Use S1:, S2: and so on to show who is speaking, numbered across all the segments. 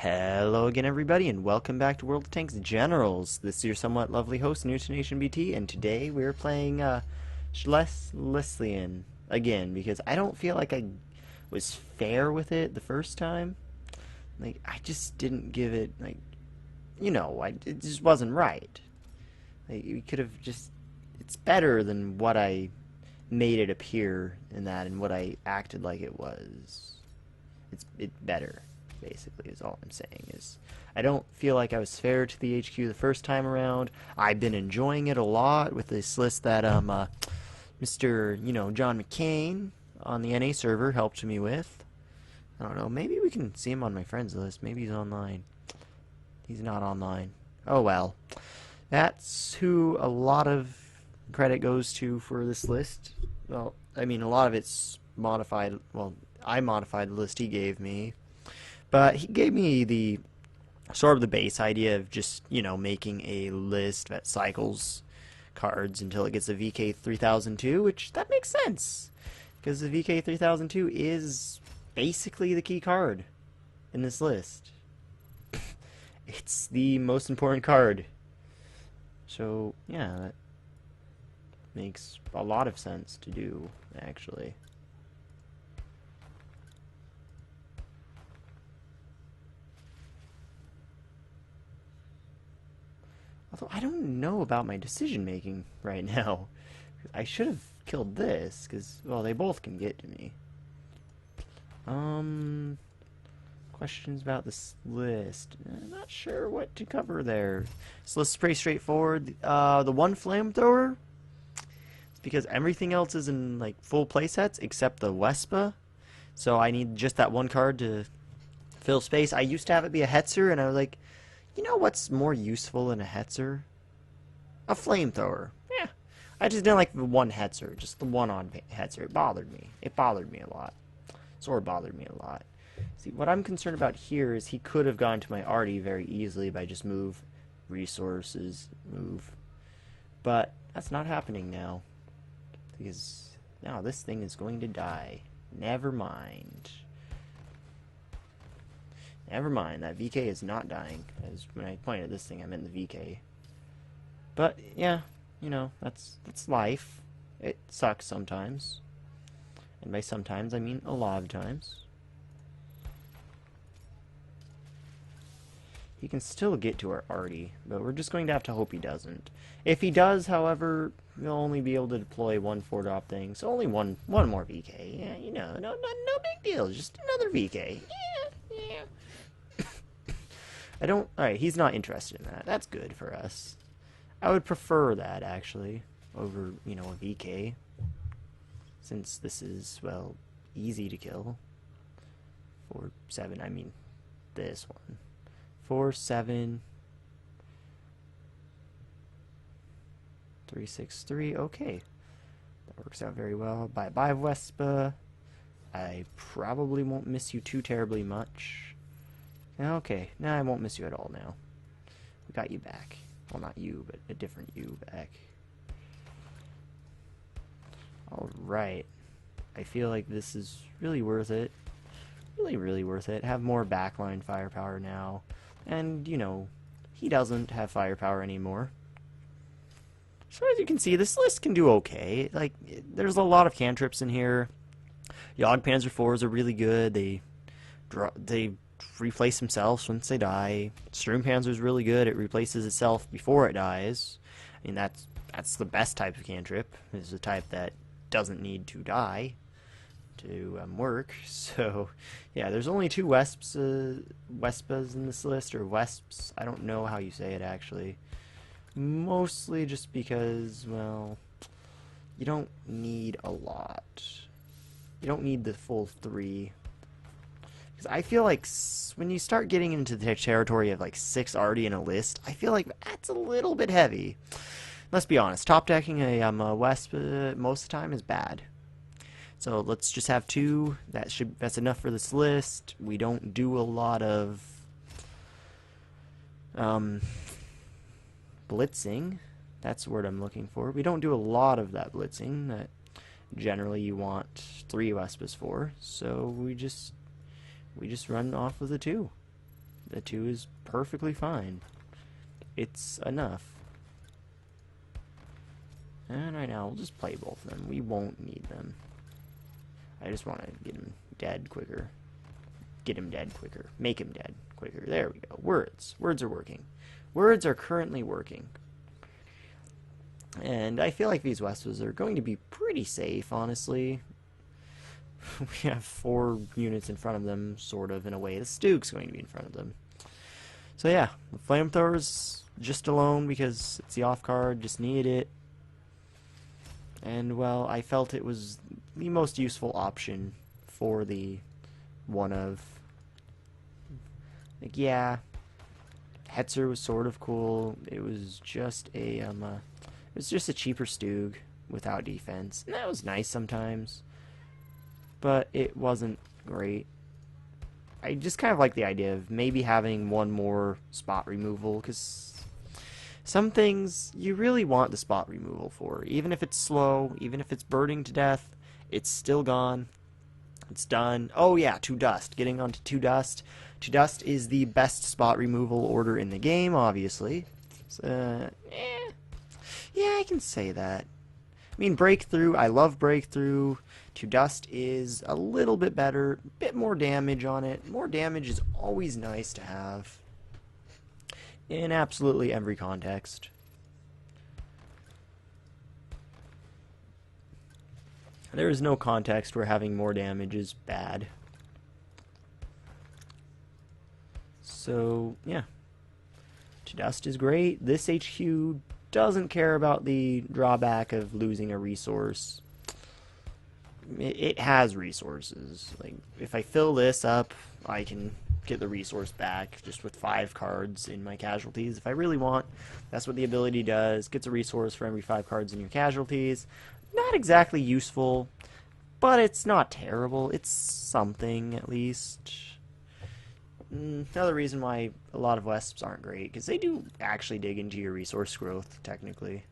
S1: Hello again, everybody, and welcome back to World of Tanks Generals. This is your somewhat lovely host, Nation BT, and today we're playing Schlesien again because I don't feel like I was fair with it the first time. Like, I just didn't give it, it just wasn't right. Like, we could have just, it's better than what I made it appear in that and what I acted like it was. It's better. Basically, is all I'm saying. Is I don't feel like I was fair to the HQ the first time around. I've been enjoying it a lot with this list that Mr. John McCain on the NA server helped me with. I don't know. Maybe we can see him on my friends list. Maybe he's online. He's not online. Oh well. That's who a lot of credit goes to for this list. Well, I mean, a lot of it's modified. Well, I modified the list he gave me. But he gave me the sort of the base idea of just, making a list that cycles cards until it gets a VK 3002, which that makes sense. Because the VK 3002 is basically the key card in this list. It's the most important card. So, yeah, that makes a lot of sense to do, actually. Although I don't know about my decision making right now. I should have killed this, because, well, they both can get to me. Questions about this list. I'm not sure what to cover there. So let's pretty straightforward. The one flamethrower, it's because everything else is in, like, full playsets except the Wespa. So I need just that one card to fill space. I used to have it be a Hetzer, and I was like, you know what's more useful than a Hetzer? A flamethrower. Yeah. I just didn't like the one Hetzer, just the one on Hetzer. It bothered me. It bothered me a lot. Sword bothered me a lot. See, what I'm concerned about here is he could have gone to my arty very easily by just move, resources, move. But that's not happening now. Because now this thing is going to die. Never mind. Never mind, that VK is not dying. As when I pointed at this thing, I meant the VK. But, yeah, that's life. It sucks sometimes. And by sometimes, I mean a lot of times. He can still get to our arty, but we're just going to have to hope he doesn't. If he does, however, we'll only be able to deploy one 4-drop thing, so only one more VK. Yeah, no big deal, just another VK. Yeah. Alright, he's not interested in that. That's good for us. I would prefer that, actually, over, a VK. Since this is, well, easy to kill. 4-7, I mean, this one. 4-7. 3-6-3, okay. That works out very well. Bye-bye, Vespa. I probably won't miss you too terribly much. Okay, now I won't miss you at all now. We got you back. Well, not you, but a different you back. Alright. I feel like this is really worth it. Really worth it. Have more backline firepower now. And, he doesn't have firepower anymore. So as you can see, this list can do okay. Like, there's a lot of cantrips in here. Jagdpanzer 4s are really good. They replace themselves once they die. Sturmpanzer is really good. It replaces itself before it dies. I mean, that's the best type of cantrip. Is the type that doesn't need to die to work. So, yeah, there's only two Wespas in this list, or Wesps. I don't know how you say it, actually. Mostly just because, well, you don't need a lot. You don't need the full 3. I feel like when you start getting into the territory of like 6 already in a list, I feel like that's a little bit heavy. Let's be honest, top decking a Wesp most of the time is bad. So let's just have 2. That's enough for this list. We don't do a lot of blitzing. That's the word I'm looking for. We don't do a lot of that blitzing that generally you want 3 Wespas for. So we just run off with a 2. the 2 is perfectly fine. It's enough. And right now, we'll just play both of them. We won't need them. I just want to get him dead quicker. Get him dead quicker. Make him dead quicker. There we go. Words. Words are working. Words are currently working. And I feel like these Wespas are going to be pretty safe, honestly. We have 4 units in front of them, sort of, in a way. The Stuke's going to be in front of them. So yeah, the Flamethrowers just alone because it's the off card, just needed it. And, well, I felt it was the most useful option for the one of. Like, yeah, Hetzer was sort of cool. It was just a cheaper Stug without defense, and that was nice sometimes. But it wasn't great. I just kind of like the idea of maybe having one more spot removal, because some things you really want the spot removal for. Even if it's slow, even if it's burning to death, it's still gone. It's done. Oh yeah, 2 Dust. Getting on to 2 Dust. 2 Dust is the best spot removal order in the game, obviously. Yeah, I can say that. I mean, Breakthrough, I love Breakthrough. 2 Dust is a little bit better, a bit more damage on it. More damage is always nice to have in absolutely every context. There is no context where having more damage is bad. So, yeah. 2 Dust is great. This HQ doesn't care about the drawback of losing a resource. It has resources. Like, if I fill this up, I can get the resource back just with 5 cards in my casualties if I really want. That's what the ability does. Gets a resource for every 5 cards in your casualties. Not exactly useful, but it's not terrible. It's something, at least. Another reason why a lot of Wesps aren't great, because they do actually dig into your resource growth, technically.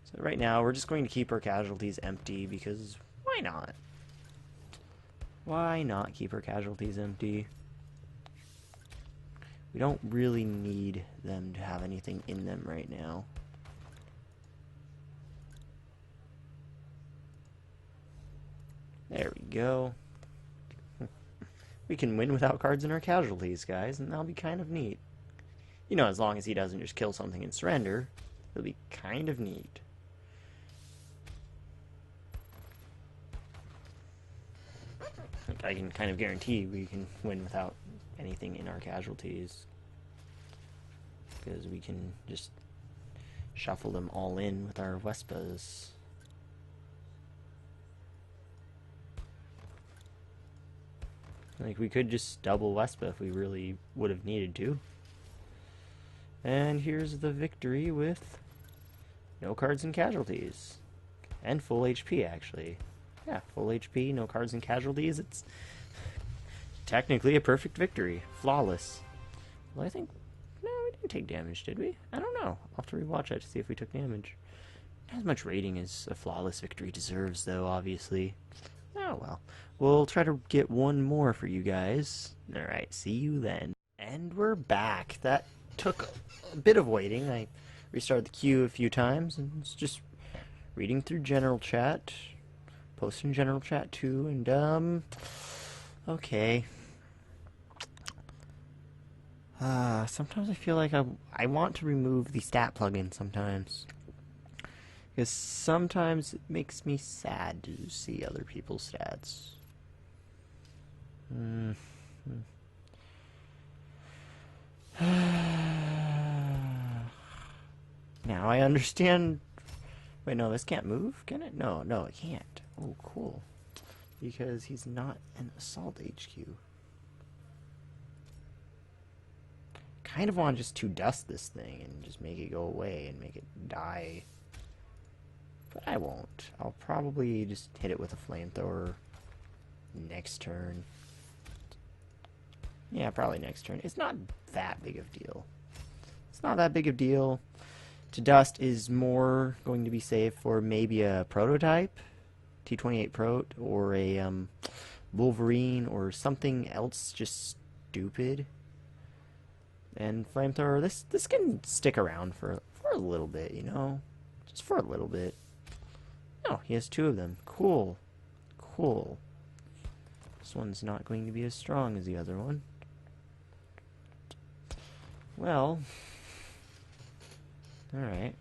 S1: So right now, we're just going to keep our casualties empty, because why not? Why not keep our casualties empty? We don't really need them to have anything in them right now. There we go. We can win without cards in our casualties, guys, and that'll be kind of neat. You know, as long as he doesn't just kill something and surrender, it'll be kind of neat. I can kind of guarantee we can win without anything in our casualties, because we can just shuffle them all in with our Wespas. Like, we could just double Wespa if we really would have needed to. And here's the victory with no cards and casualties. And full HP, actually. Yeah, full HP, no cards and casualties. It's technically a perfect victory. Flawless. Well, I think... No, we didn't take damage, did we? I don't know. I'll have to rewatch that to see if we took damage. Not as much rating as a flawless victory deserves, though, obviously. Oh, well. We'll try to get one more for you guys. Alright, see you then. And we're back. That took a bit of waiting. I restarted the queue a few times, and it's just reading through general chat. Posting general chat, too, and, okay. Sometimes I feel like I want to remove the stat plugin sometimes. Because sometimes it makes me sad to see other people's stats. Now I understand. Wait, no, this can't move, can it? No, it can't. Oh, cool. Because he's not an assault HQ. Kind of want just to dust this thing and just make it go away and make it die. But I won't. I'll probably just hit it with a flamethrower next turn. Yeah, probably next turn. It's not that big of a deal. It's not that big of a deal. To dust is more going to be saved for maybe a prototype, T28 Prot, or a Wolverine, or something else just stupid. And flamethrower, this can stick around for a little bit, you know, just for a little bit. Oh, he has 2 of them. Cool, cool. This one's not going to be as strong as the other one. Well, all right.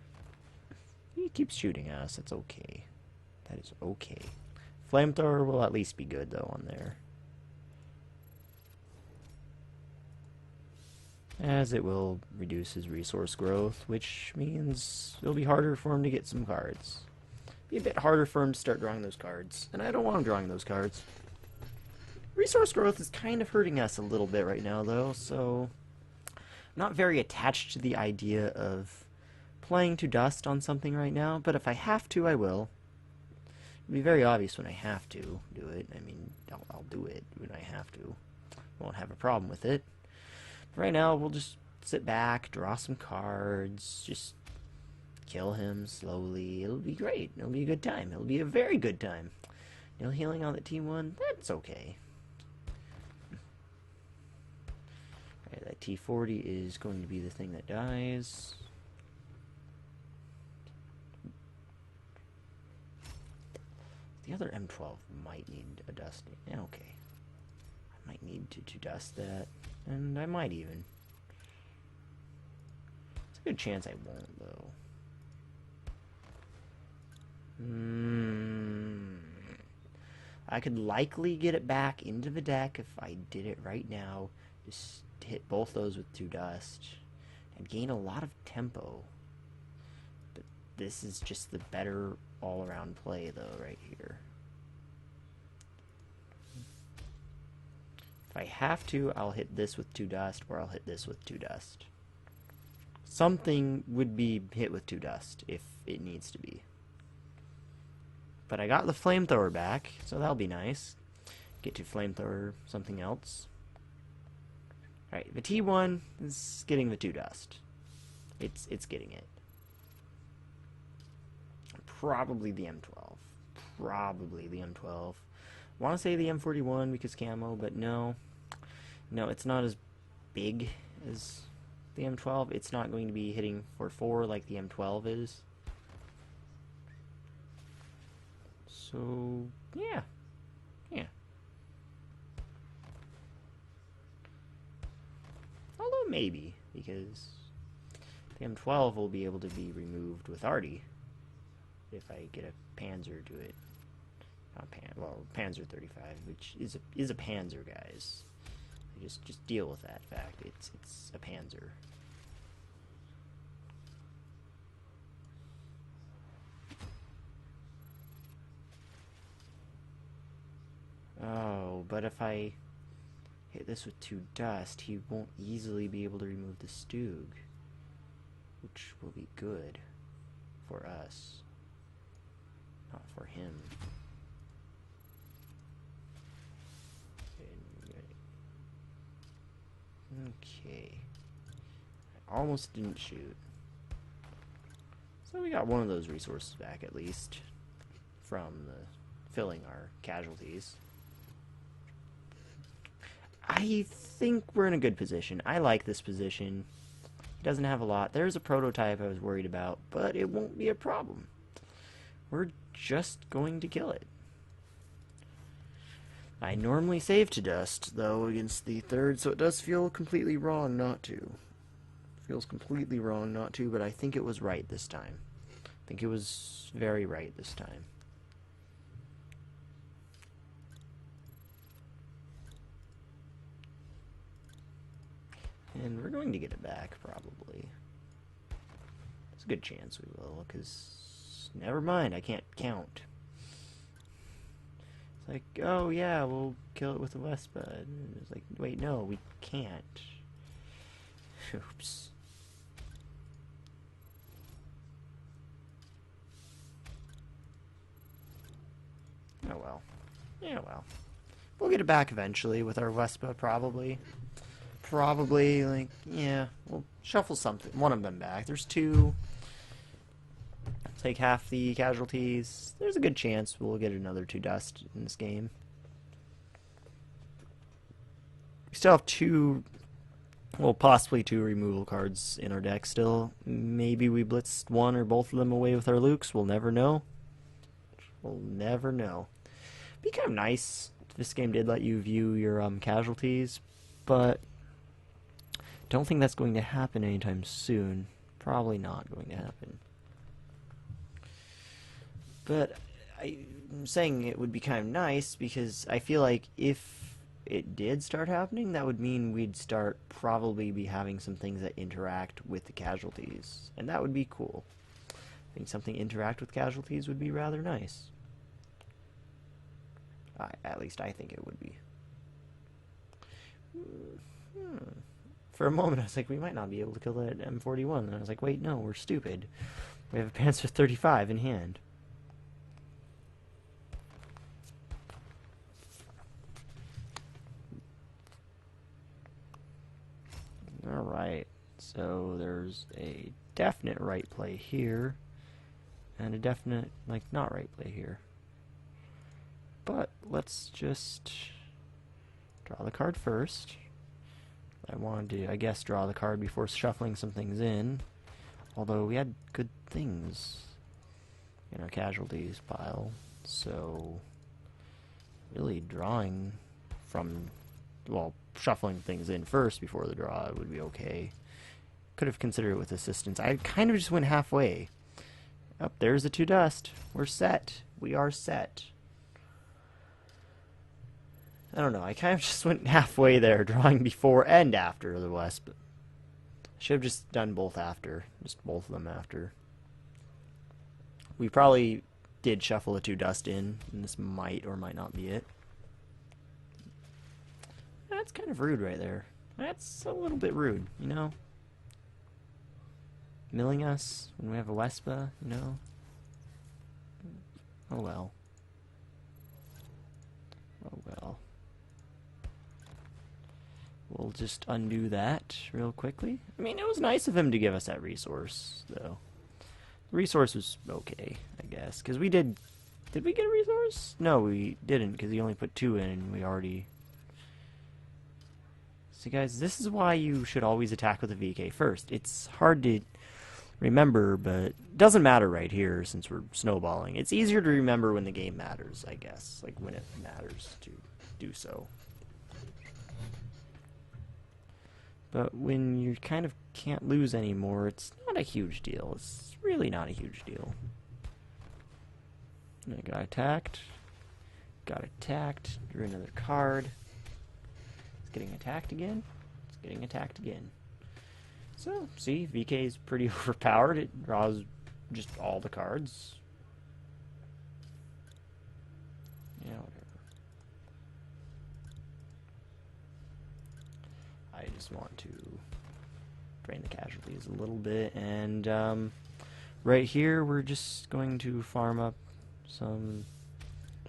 S1: He keeps shooting at us. That's okay. That is okay. Flamethrower will at least be good though on there, as it will reduce his resource growth, which means it'll be harder for him to get some cards. Be a bit harder for him to start drawing those cards, and I don't want him drawing those cards. Resource growth is kind of hurting us a little bit right now, though, so I'm not very attached to the idea of playing to dust on something right now, but if I have to, I will. It'll be very obvious when I have to do it. I mean, I'll do it when I have to. I won't have a problem with it. Right now, we'll just sit back, draw some cards, just kill him slowly. It'll be great. It'll be a good time. It'll be a very good time. No healing on the T1? That's okay. Alright, that T40 is going to be the thing that dies. The other M12 might need a dusting. Yeah, okay. I might need to dust that. And I might even. It's a good chance I won't, though. I could likely get it back into the deck if I did it right now. Just hit both those with 2 dust. I'd gain a lot of tempo. But this is just the better all-around play, though, right here. If I have to, I'll hit this with 2 dust, or I'll hit this with 2 dust. Something would be hit with 2 dust, if it needs to be. But I got the flamethrower back, so that'll be nice. Get to flamethrower something else. Alright, the T1 is getting the 2 dust. It's getting it. Probably the M12. Probably the M12. I want to say the M41 because camo, but no. No, it's not as big as the M12. It's not going to be hitting for 4 like the M12 is. So, yeah. Yeah. Although maybe, because the M12 will be able to be removed with Artie if I get a Panzer to it. Not Panzer 35, which is a Panzer, guys. Just deal with that fact. It's a Panzer. Oh, but if I hit this with 2 dust, he won't easily be able to remove the Stug, which will be good for us, not for him. Okay. I almost didn't shoot. So we got one of those resources back at least from the filling our casualties. I think we're in a good position. I like this position. It doesn't have a lot. There's a prototype I was worried about, but it won't be a problem. We're just going to kill it. I normally save to dust, though, against the 3rd, so it does feel completely wrong not to. Feels completely wrong not to, but I think it was right this time. I think it was very right this time. And we're going to get it back, probably. There's a good chance we will, because never mind, I can't count. It's like, oh yeah, we'll kill it with a Vespa. And it's like, wait, no, we can't. Oops. Oh well. Yeah, well. We'll get it back eventually with our Vespa, probably. Probably, like, yeah, we'll shuffle one of them back. There's 2. Take half the casualties. There's a good chance we'll get another 2 dust in this game. still have two, well, possibly two removal cards in our deck still. Maybe we blitzed one or both of them away with our Lukes. We'll never know. We'll never know. Be kind of nice if this game did let you view your casualties, but don't think that's going to happen anytime soon. Probably not going to happen. But I'm saying it would be kind of nice because I feel like if it did start happening, that would mean we'd start probably be having some things that interact with the casualties, and that would be cool. I think something interact with casualties would be rather nice. At least I think it would be. For a moment I was like, we might not be able to kill that M41, and I was like, wait, no, we're stupid. We have a Panzer 35 in hand. Alright, so there's a definite right play here, and a definite, like, not right play here. But let's just draw the card first. I wanted to, I guess, draw the card before shuffling some things in, although we had good things in our casualties pile, so really drawing from, well, shuffling things in first before the draw would be okay. Could have considered it with assistance. I kind of just went halfway. Oh, there's the 2 dust. We're set. We are set. I don't know. I kind of just went halfway there, drawing before and after the West. But I should have just done both after. Just both of them after. We probably did shuffle the 2 dust in, and this might or might not be it. That's kind of rude right there. That's a little bit rude, you know? Milling us when we have a Wespa, you know? Oh well. Oh well. We'll just undo that real quickly. I mean, it was nice of him to give us that resource, though. The resource was okay, I guess. Because we did... Did we get a resource? No, we didn't, because he only put 2 in, and we already... So guys, this is why you should always attack with a VK first. It's hard to remember, but it doesn't matter right here since we're snowballing. It's easier to remember when the game matters, I guess. Like when it matters to do so. But when you kind of can't lose anymore, it's not a huge deal. It's really not a huge deal. I got attacked. Got attacked. Drew another card. Getting attacked again. It's getting attacked again. So, see, VK is pretty overpowered. It draws just all the cards. Yeah, whatever. I just want to drain the casualties a little bit, and right here we're just going to farm up some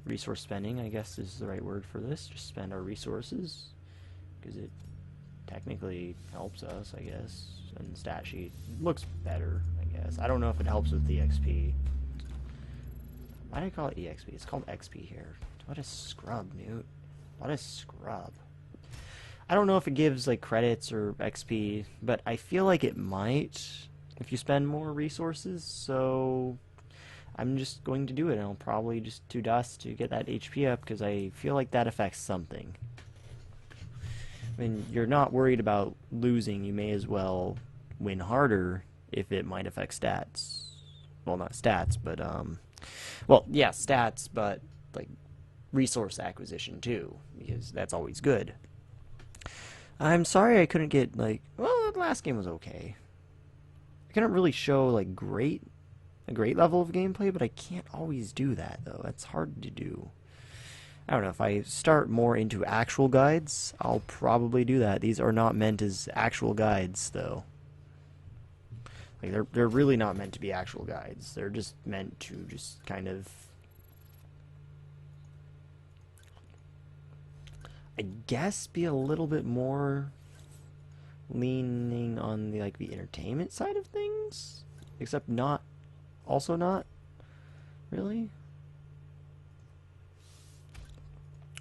S1: resource spending, I guess is the right word for this. Just spend our resources. Because it technically helps us, I guess, and the stat sheet looks better, I guess. I don't know if it helps with the XP. Why do I call it EXP? It's called XP here. What a scrub, Newt. What a scrub. I don't know if it gives, like, credits or XP, but I feel like it might if you spend more resources, so I'm just going to do it, and I'll probably just 2 dust to get that HP up, because I feel like that affects something. When you're not worried about losing, you may as well win harder if it might affect stats. Well, not stats, but, well, yeah, stats, but, like, resource acquisition, too, because that's always good. I'm sorry I couldn't get, like, well, the last game was okay. I couldn't really show, like, a great level of gameplay, but I can't always do that, though. That's hard to do. I don't know, if I start more into actual guides, I'll probably do that. These are not meant as actual guides, though. Like, they're really not meant to be actual guides. They're just meant to just kind of, I guess, be a little bit more leaning on the, like, the entertainment side of things, except not, also not really.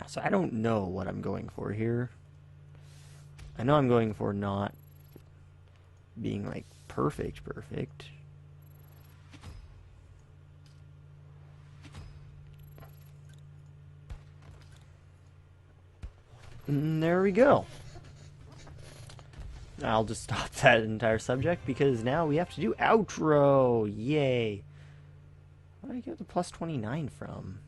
S1: So I don't know what I'm going for here. I know I'm going for not being like perfect. And there we go. I'll just stop that entire subject because now we have to do outro. Yay. Where did I get the plus 29 from?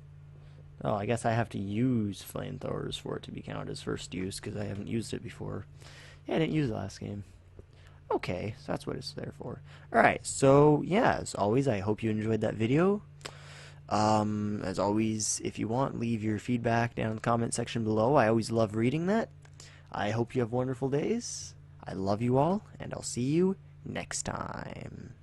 S1: Oh, I guess I have to use flamethrowers for it to be counted as first use because I haven't used it before. Yeah, I didn't use it last game. Okay, so that's what it's there for. Alright, so yeah, as always, I hope you enjoyed that video. As always, if you want, leave your feedback down in the comment section below. I always love reading that. I hope you have wonderful days. I love you all, and I'll see you next time.